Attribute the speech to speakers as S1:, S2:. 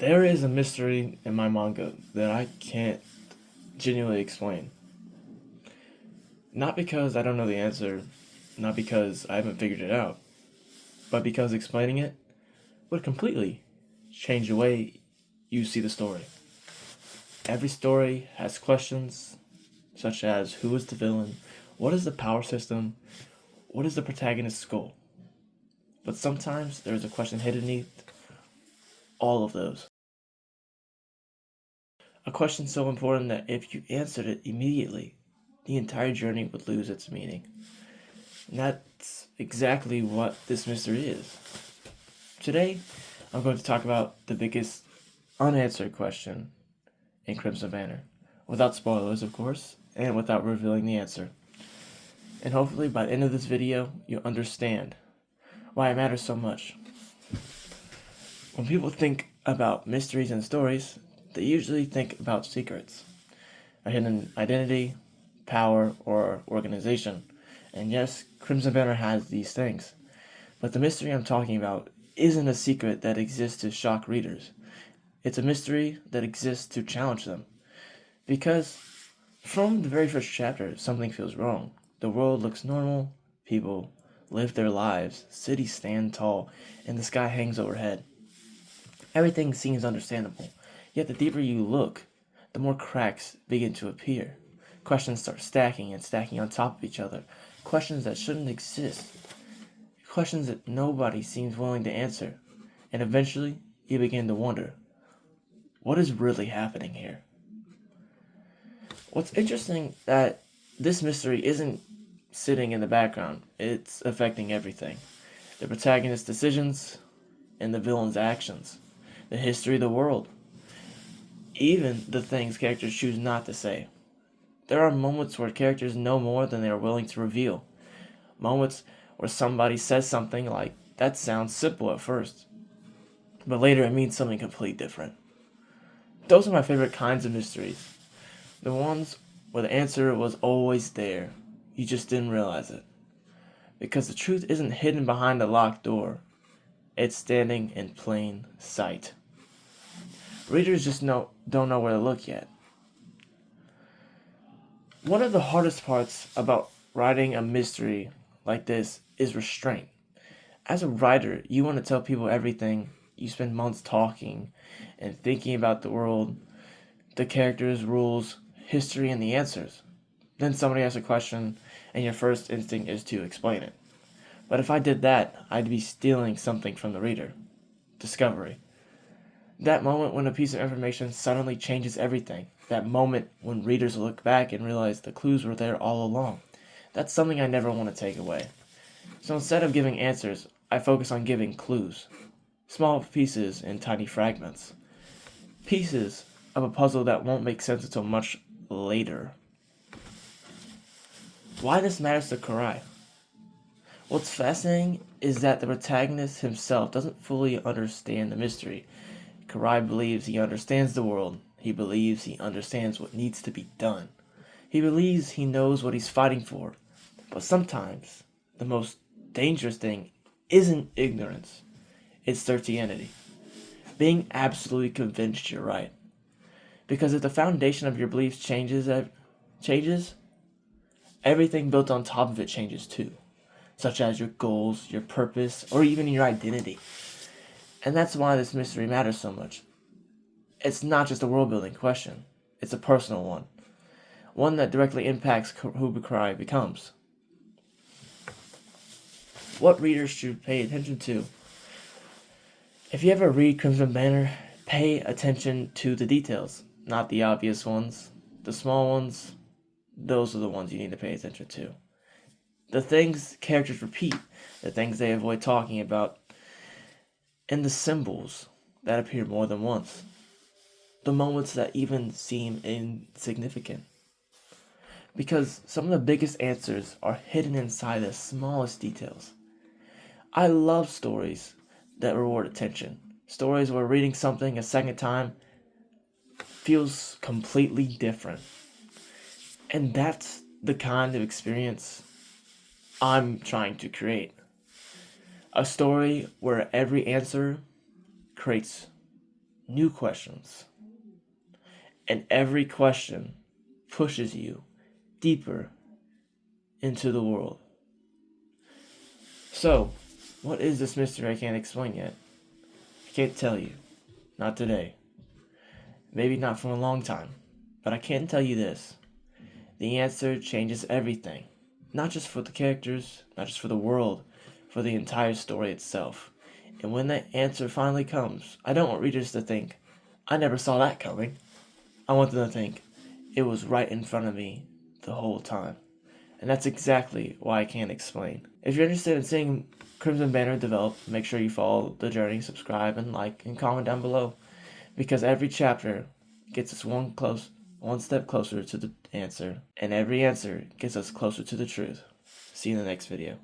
S1: There is a mystery in my manga that I can't genuinely explain. Not because I don't know the answer, not because I haven't figured it out, but because explaining it would completely change the way you see the story. Every story has questions such as who is the villain, what is the power system, what is the protagonist's goal. But sometimes there is a question hidden beneath all of those. A question so important that if you answered it immediately, the entire journey would lose its meaning. And that's exactly what this mystery is. Today, I'm going to talk about the biggest unanswered question in Crimson Banner, without spoilers, of course, and without revealing the answer. And hopefully, by the end of this video, you'll understand why it matters so much. When people think about mysteries and stories, they usually think about secrets, a hidden identity, power, or organization. And yes, Crimson Banner has these things. But the mystery I'm talking about isn't a secret that exists to shock readers. It's a mystery that exists to challenge them. Because from the very first chapter, something feels wrong. The world looks normal, people live their lives, cities stand tall, and the sky hangs overhead. Everything seems understandable, yet the deeper you look, the more cracks begin to appear. Questions start stacking and stacking on top of each other. Questions that shouldn't exist. Questions that nobody seems willing to answer. And eventually, you begin to wonder, what is really happening here? What's interesting that this mystery isn't sitting in the background. It's affecting everything. The protagonist's decisions and the villain's actions. The history of the world. Even the things characters choose not to say. There are moments where characters know more than they are willing to reveal. Moments where somebody says something like, that sounds simple at first, but later it means something completely different. Those are my favorite kinds of mysteries. The ones where the answer was always there, you just didn't realize it. Because the truth isn't hidden behind a locked door, it's standing in plain sight. Readers just don't know where to look yet. One of the hardest parts about writing a mystery like this is restraint. As a writer, you want to tell people everything. You spend months talking and thinking about the world, the characters, rules, history, and the answers. Then somebody asks a question, and your first instinct is to explain it. But if I did that, I'd be stealing something from the reader. Discovery. That moment when a piece of information suddenly changes everything. That moment when readers look back and realize the clues were there all along. That's something I never want to take away. So instead of giving answers, I focus on giving clues. Small pieces and tiny fragments. Pieces of a puzzle that won't make sense until much later. Why this matters to Kurai? What's fascinating is that the protagonist himself doesn't fully understand the mystery. Kurai believes he understands the world. He believes he understands what needs to be done. He believes he knows what he's fighting for. But sometimes, the most dangerous thing isn't ignorance. It's certainty. Being absolutely convinced you're right. Because if the foundation of your beliefs changes, everything built on top of it changes too. Such as your goals, your purpose, or even your identity. And that's why this mystery matters so much. It's not just a world-building question. It's a personal one. One that directly impacts who Kurai becomes. What readers should pay attention to. If you ever read Crimson Banner, pay attention to the details. Not the obvious ones. The small ones, those are the ones you need to pay attention to. The things characters repeat, the things they avoid talking about, and the symbols that appear more than once. The moments that even seem insignificant. Because some of the biggest answers are hidden inside the smallest details. I love stories that reward attention. Stories where reading something a second time feels completely different. And that's the kind of experience I'm trying to create. A story where every answer creates new questions. And every question pushes you deeper into the world. So, what is this mystery I can't explain yet? I can't tell you. Not today. Maybe not for a long time. But I can tell you this. The answer changes everything. Not just for the characters, not just for the world, for the entire story itself. And when that answer finally comes, I don't want readers to think, I never saw that coming. I want them to think, it was right in front of me the whole time. And that's exactly why I can't explain. If you're interested in seeing Crimson Banner develop, make sure you follow the journey, subscribe, and like, and comment down below. Because every chapter gets us one step closer to the answer, and every answer gets us closer to the truth. See you in the next video.